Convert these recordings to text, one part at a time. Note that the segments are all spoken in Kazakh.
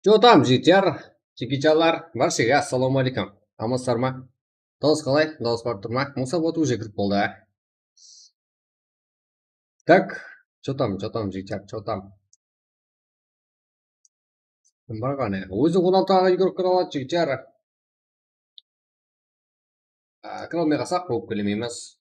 Что там, жігіттер, чекичалар, баршаға ассалаумағалейкум. Амансыздар ма? Дауыс қалай? Дауыс барып тұр ма? Мұса вот уже кіріп болды. Так, что там, жігіттер, что там? Кім барғаны? Өзі 16-ға жүгіріп кіре алады, жігіттер. Кіре алмай қалсақ болып келемейміз.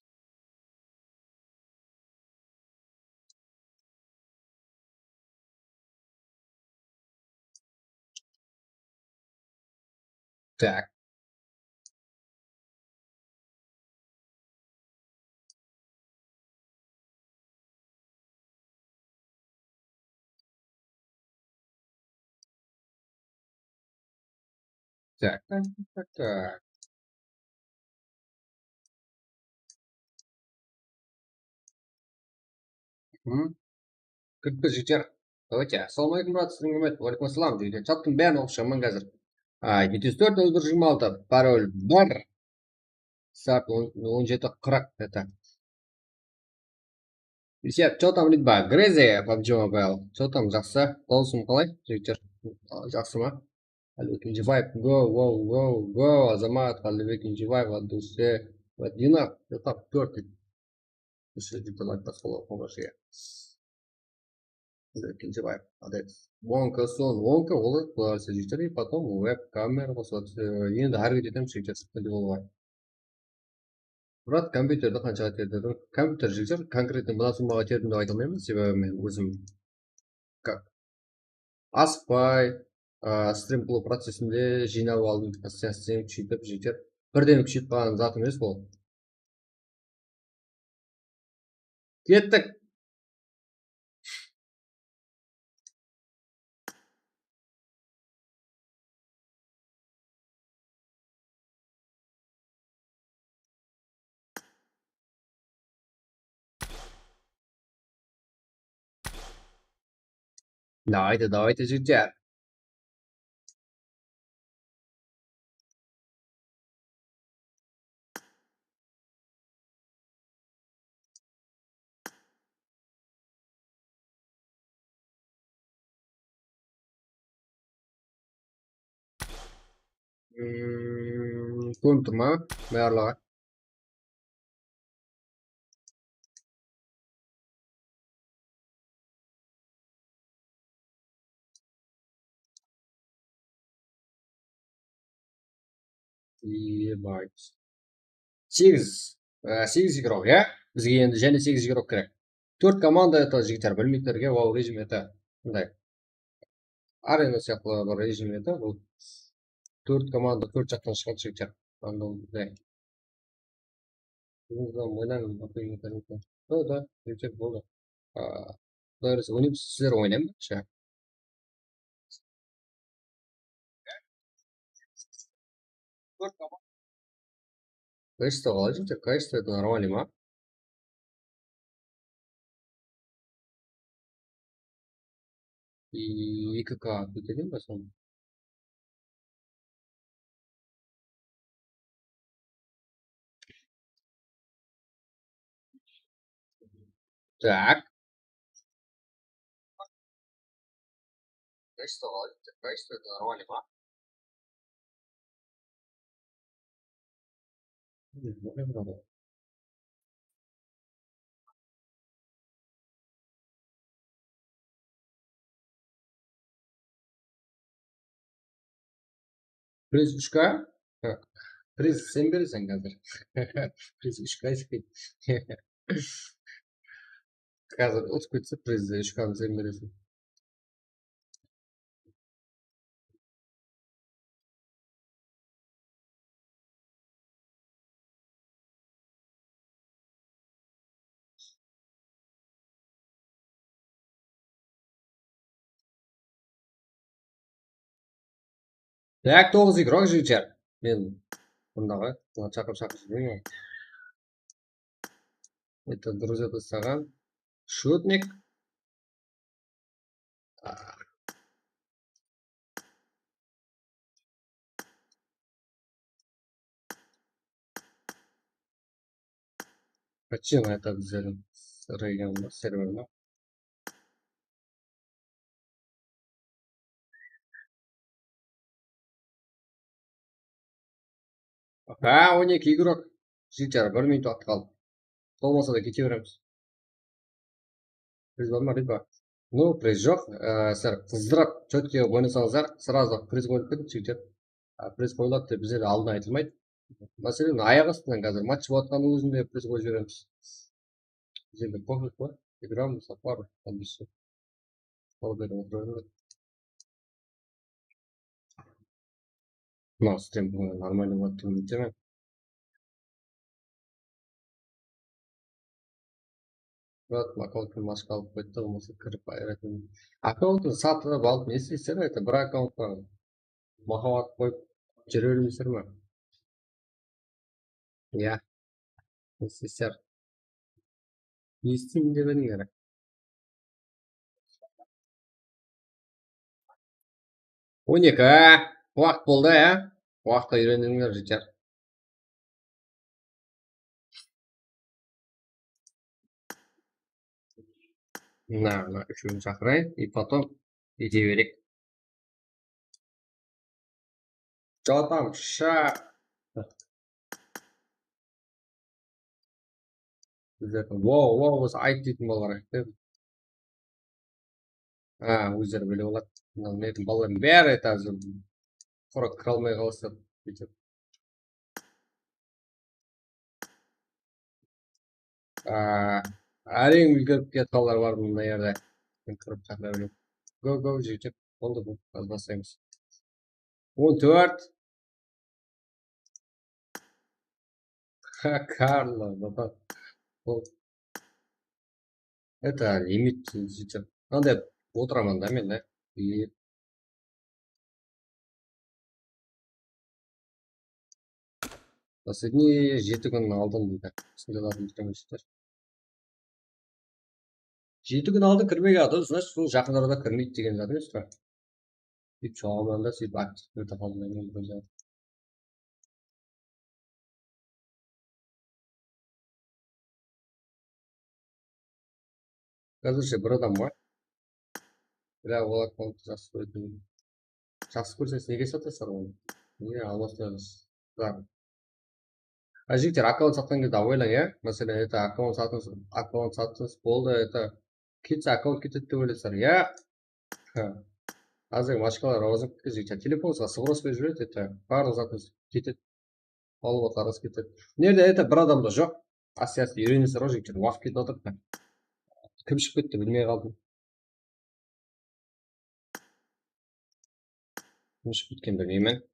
Так. Так. Кіріп жігіттер. Давайте. Ассалаумағалейкум, брат, сіздің құрмет. Уалейкум ассалам, жігіттер. Чаттың бәрін оқып шығамын қазір. 74-11-26, пароль бар. Сағат 17:40. Это. Ребят, что там, Литба? Грейзи, PUBG Mobile. Что там, жақсы? Дауысым қалай, жігіттер? Жақсы ма? Қалибек Инжибаев, го, Азамат, Қалибек Инжибаев, Адусе, Динар, это пёртый. Если ты лайк поставил, помощи. Қалибек Инжибаев, адет. Вонка сон, вонка, олар құларсы жігіттер, и потом веб-камера қосылады. Енді әрі кетем, жігіттер, сықпайды болуға. Брат, компьютерді қаншаға тердеді? Компьютер жігіттер, конкретно мына суммаға тердім деп айта алмаймын, себебі мен өзім как аспай, стрим қылу процесінде жинап алдым, постоянно күшейтіп жігіттер. Бірден күшейтіп қалған затым емес бұл. Кеттік. Давайте, жігіттер. көрініп тұр ма барлығы? Ебать. 8 игрок, иә? Бізге енді және 8 игрок керек. 4 команда это жігіттер білмейтіндерге ол режим это мындай. Арена сияқты бір режим это бұл 4 команда 4 жақтан шығады жігіттер. Мындай. Да, жігіттер болды. Құдай қаласа ойнаймыз, сіздер ойнаймын ше. Качество қалай жігіттер? Качество это нормальный ма? И 2К көтерген ба соны? Так. Качество қалай жігіттер? Качество это нормальный ма? Плюс 3К? Приз сен бересің қазір. Приз 3К еспейді. Қазір ұтып кетсе приз 3К сен бересің. Так, 9 игрок жігіттер. Мен бұндағы шақырып жүрмеймін. Это друзья тастаған. Шутник. Почему это взяли с региона серверна? Ha, 12 игрок. Жігіттер, 1 минут уақыт қалды. Болмаса да кете береміз. Приз бар ма, приз бар? Ну, приз жоқ. Сіздер қыздырып, четкий ойнасаңыздар, сразу приз қойылып кетеді жігіттер. Приз қойылады деп біздерде алдын айтылмайды. Мәселен, аяқ астынан қазір матч болатқанның өзінде приз қойып жібереміз. Біздерде пофиг қой. Играмыз, сапар, там все. Мынау стрим нормально болады деп үміттемін. Вот, аккаунтын машқа алып қойды, болмаса кіріп айыратын. Аккаунтын сатып алып не істейсіздер? Это бір аккаунтқа махаббат қойып жүре бермейсіздер ма? Иә, не істейсіздер? Не істеймін деп едіңдер? Он екі, уақыт болды, ә? Уақытқа үйрендіңдер жігіттер. На үшеуін шақырайын, и потом ете берейік. Жатам, ша. Біздердің воу болса айт дейтін болу керек. Өздері біліп алады. Нетін балалардың бәрі тазы құрақ кіре алмай қалса бүйтіп. Әрең үлгеріп кетқандар бар мына жерде. Мен кіріп шақыра беремін. Го жігіттер. Болды бұл. Қазір бастаймыз. 14. Карло, братан. Это лимит жігіттер. Мынандай отырамын да мен, да. Последний 7 күн алдын дейді. Сындалатын жігіттер. 7 күн алдын кірмеге ады, значит, бұл жақын арада кірмейді деген зат емес пе? Сөйтіп шағымнан да сөйтіп актив өте қалдым. Қазірше бір адам бар. Бірақ ол аккаунтты жақсы көретін. Жақсы көрсеңіз неге сатасыздар оны? Не алмастырасыз? Жігіттер аккаунт сатқан кезде ойлаң, иә? Мәселен, это аккаунт саттыңыз болды, это кетсе аккаунт кетеді деп ойлайсыздар. Иә. Азыр машкалар ауызын жігіттер телефоныңызға сброс беріп жібереді, это барлық затыңыз кетеді. Алып кетеді. Нерде это бір адамда жоқ. Асты үйренесіздер ғой жігіттер, уақыт кетіп отырып. Кім шығып кетті білмей қалдым. Кім шығып кеткен білмеймін.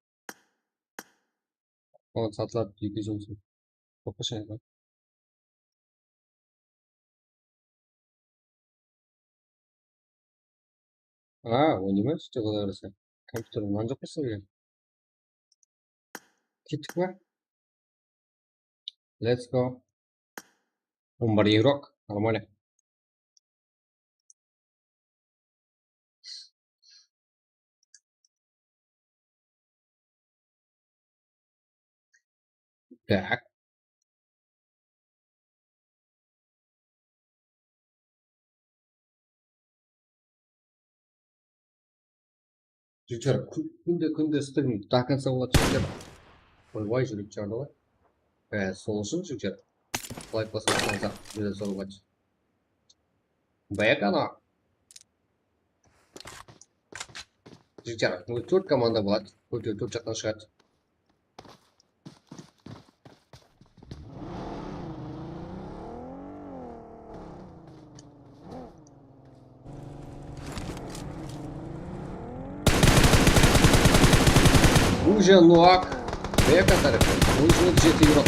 Оны сатылады 200 сом. Оқышайын ба? Ойнамай сөйте құдай қаласа. Компьютердің нан жоқ қойса деген. Кеттік па? Let's go. 11 игрок. Нормально. Так. Жігіттер, күнде істігім до конца болады жігіттер. Ойбай жүріп жарды ғой. Сол үшін жігіттер. Лайк басып видео соруға. Бәк ана. Жігіттер, 4 команда болады. 4 жақтан шығады. Уже нуак. Бәк атарып. 17 игрок.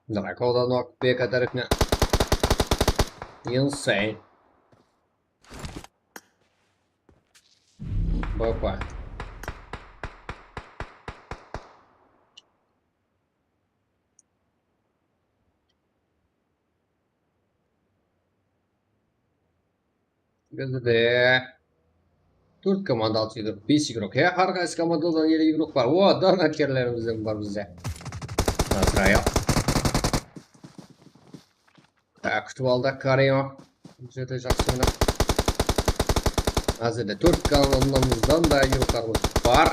Драко да ног бек атарыпны. Insane. Бапа. Бізде 4 команда 6 игрок, 5 игрок. Әрқайсы командадан 7 игрок бар. Донакерлерімізден бар бізде. Поздравил. Так, күтіп алдық Карио. Жеті жақсы ойнап. Әзірде 4 командамыздан да игроктарымыз бар.